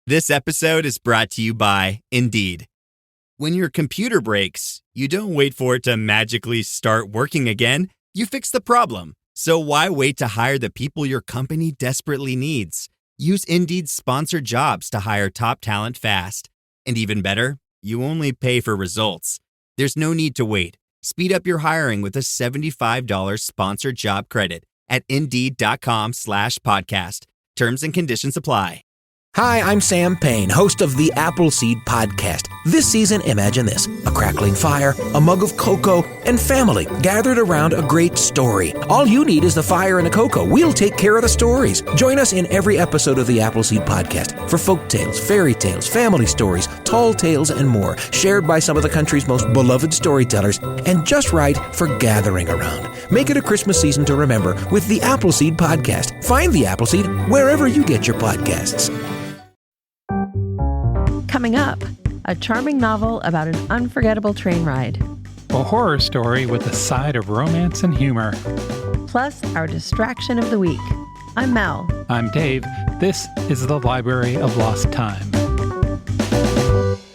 This episode is brought to you by Indeed. When your computer breaks, you don't wait for it to magically start working again. You fix the problem. So why wait to hire the people your company desperately needs? Use Indeed's sponsored jobs to hire top talent fast. And even better, you only pay for results. There's no need to wait. Speed up your hiring with a $75 sponsored job credit at Indeed.com/podcast. Terms and conditions apply. Hi, I'm Sam Payne, host of the Appleseed Podcast. This season, imagine this: a crackling fire, a mug of cocoa, and family gathered around a great story. All you need is the fire and a cocoa. We'll take care of the stories. Join us in every episode of the Appleseed Podcast for folk tales, fairy tales, family stories, tall tales, and more, shared by some of the country's most beloved storytellers, and just right for gathering around. Make it a Christmas season to remember with the Appleseed Podcast. Find the Appleseed wherever you get your podcasts. Coming up, a charming novel about an unforgettable train ride. A horror story with a side of romance and humor. Plus, our distraction of the week. I'm Mel. I'm Dave. This is the Library of Lost Time.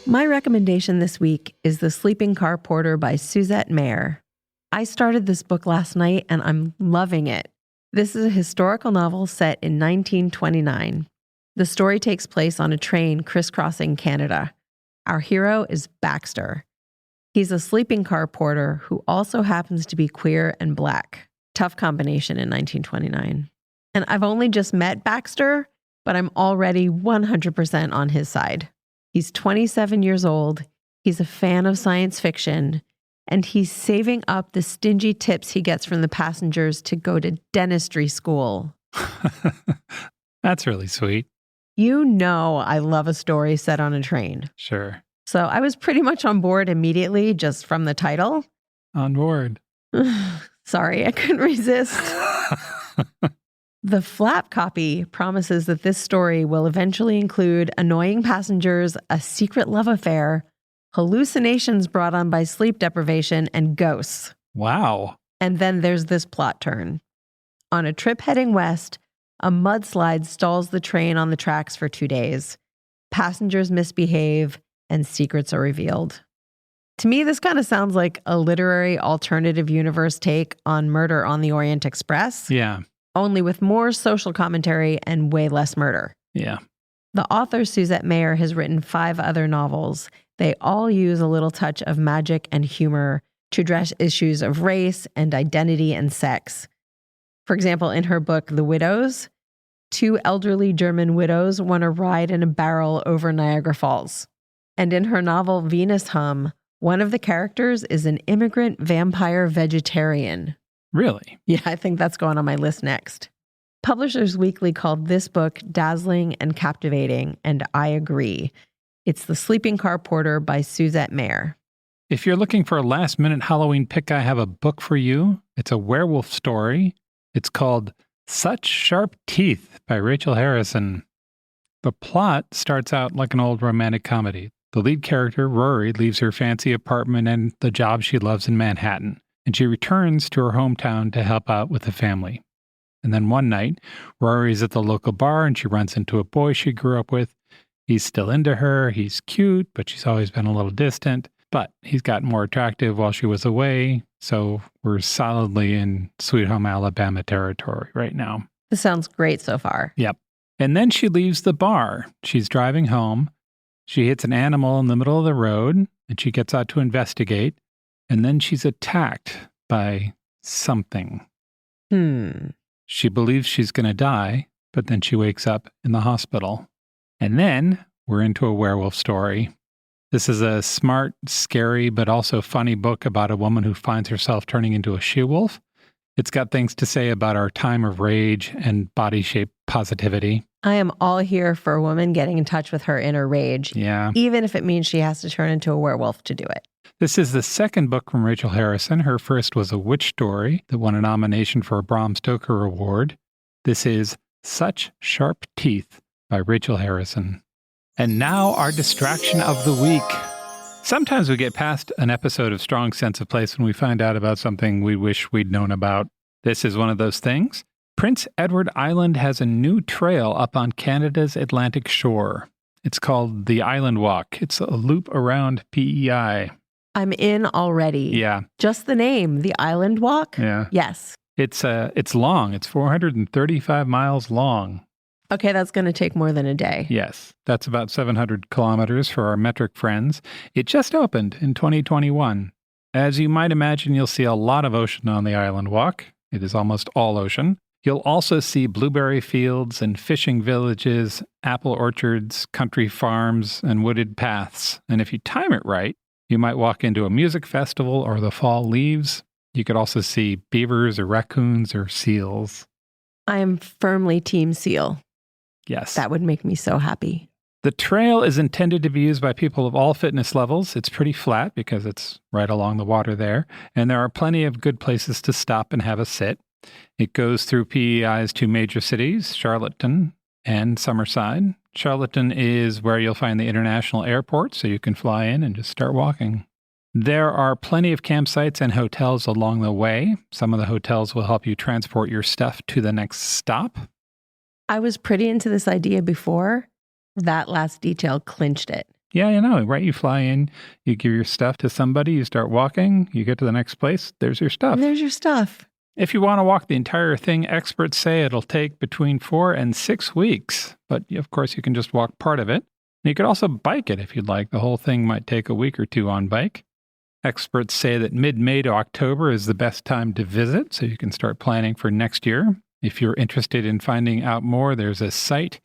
My recommendation this week is The Sleeping Car Porter by Suzette Mayr. I started this book last night and I'm loving it. This is a historical novel set in 1929. The story takes place on a train crisscrossing Canada. Our hero is Baxter. He's a sleeping car porter who also happens to be queer and black. Tough combination in 1929. And I've only just met Baxter, but I'm already 100% on his side. He's 27 years old, he's a fan of science fiction, and he's saving up the stingy tips he gets from the passengers to go to dentistry school. That's really sweet. You know I love a story set on a train. Sure. So I was pretty much on board immediately just from the title. On board. Sorry, I couldn't resist. The flap copy promises that this story will eventually include annoying passengers, a secret love affair, hallucinations brought on by sleep deprivation, and ghosts. Wow. And then there's this plot turn. On a trip heading west, a mudslide stalls the train on the tracks for 2 days. Passengers misbehave and secrets are revealed. To me, this kind of sounds like a literary alternative universe take on Murder on the Orient Express. Yeah. Only with more social commentary and way less murder. Yeah. The author, Suzette Mayr, has written 5 other novels. They all use a little touch of magic and humor to address issues of race and identity and sex. For example, in her book, The Widows, 2 elderly German widows want to ride in a barrel over Niagara Falls. And in her novel, Venous, one of the characters is an immigrant vampire vegetarian. Really? Yeah, I think that's going on my list next. Publishers Weekly called this book dazzling and captivating, and I agree. It's The Sleeping Car Porter by Suzette Mayr. If you're looking for a last-minute Halloween pick, I have a book for you. It's a werewolf story. It's called Such Sharp Teeth by Rachel Harrison. The plot starts out like an old romantic comedy. The lead character, Rory, leaves her fancy apartment and the job she loves in Manhattan, and she returns to her hometown to help out with the family. And then one night, Rory's at the local bar and she runs into a boy she grew up with. He's still into her, he's cute, but she's always been a little distant. But he's gotten more attractive while she was away, so we're solidly in Sweet Home Alabama territory right now. This sounds great so far. Yep. And then she leaves the bar. She's driving home. She hits an animal in the middle of the road, and she gets out to investigate. And then she's attacked by something. She believes she's going to die, but then she wakes up in the hospital. And then we're into a werewolf story. This is a smart, scary, but also funny book about a woman who finds herself turning into a she-wolf. It's got things to say about our time of rage and body shape positivity. I am all here for a woman getting in touch with her inner rage. Yeah. Even if it means she has to turn into a werewolf to do it. This is the second book from Rachel Harrison. Her first was a witch story that won a nomination for a Bram Stoker Award. This is Such Sharp Teeth by Rachel Harrison. And now our distraction of the week. Sometimes we get past an episode of Strong Sense of Place when we find out about something we wish we'd known about. This is one of those things. Prince Edward Island has a new trail up on Canada's Atlantic shore. It's called the Island Walk. It's a loop around PEI. I'm in already. Yeah. Just the name, the Island Walk? Yeah. Yes. It's long. It's 435 miles long. Okay, that's going to take more than a day. Yes. That's about 700 kilometers for our metric friends. It just opened in 2021. As you might imagine, you'll see a lot of ocean on the Island Walk. It is almost all ocean. You'll also see blueberry fields and fishing villages, apple orchards, country farms, and wooded paths. And if you time it right, you might walk into a music festival or the fall leaves. You could also see beavers or raccoons or seals. I am firmly team seal. Yes. That would make me so happy. The trail is intended to be used by people of all fitness levels. It's pretty flat because it's right along the water there, and there are plenty of good places to stop and have a sit. It goes through PEI's two major cities, Charlottetown and Summerside. Charlottetown is where you'll find the international airport, so you can fly in and just start walking. There are plenty of campsites and hotels along the way. Some of the hotels will help you transport your stuff to the next stop. I was pretty into this idea before. That last detail clinched it. Yeah, you know, right? You fly in, you give your stuff to somebody, you start walking, you get to the next place, there's your stuff. There's your stuff. If you want to walk the entire thing, experts say it'll take between 4 and 6 weeks. But of course, you can just walk part of it. And you could also bike it if you'd like. The whole thing might take a week or two on bike. Experts say that mid-May to October is the best time to visit, so you can start planning for next year. If you're interested in finding out more, there's a site.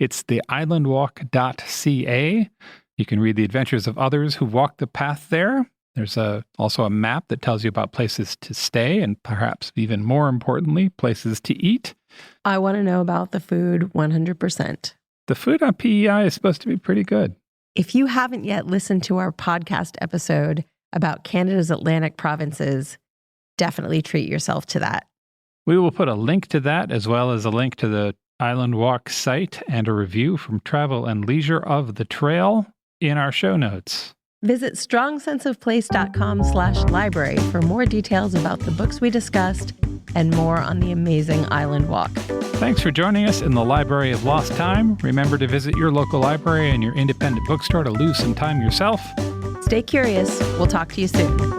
It's theislandwalk.ca. You can read the adventures of others who walked the path there. There's also a map that tells you about places to stay and perhaps even more importantly, places to eat. I want to know about the food 100%. The food on PEI is supposed to be pretty good. If you haven't yet listened to our podcast episode about Canada's Atlantic provinces, definitely treat yourself to that. We will put a link to that as well as a link to the Island Walk site and a review from Travel and Leisure of the Trail in our show notes. Visit strongsenseofplace.com/library for more details about the books we discussed and more on the amazing Island Walk. Thanks for joining us in the Library of Lost Time. Remember to visit your local library and your independent bookstore to lose some time yourself. Stay curious. We'll talk to you soon.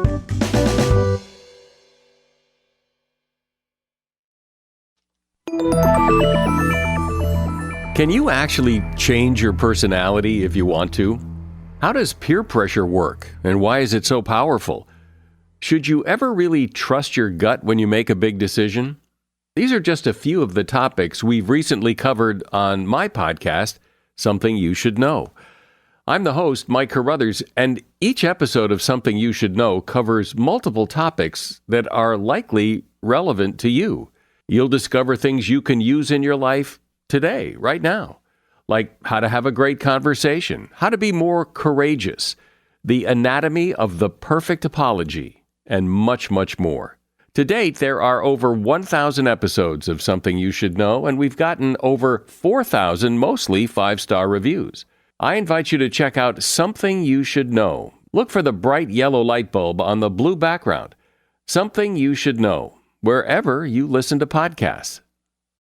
Can you actually change your personality if you want to? How does peer pressure work, and why is it so powerful? Should you ever really trust your gut when you make a big decision? These are just a few of the topics we've recently covered on my podcast, Something You Should Know. I'm the host, Mike Carruthers, and each episode of Something You Should Know covers multiple topics that are likely relevant to you. You'll discover things you can use in your life today, right now, like how to have a great conversation, how to be more courageous, the anatomy of the perfect apology, and much, much more. To date, there are over 1,000 episodes of Something You Should Know, and we've gotten over 4,000 mostly 5-star reviews. I invite you to check out Something You Should Know. Look for the bright yellow light bulb on the blue background. Something You Should Know, wherever you listen to podcasts.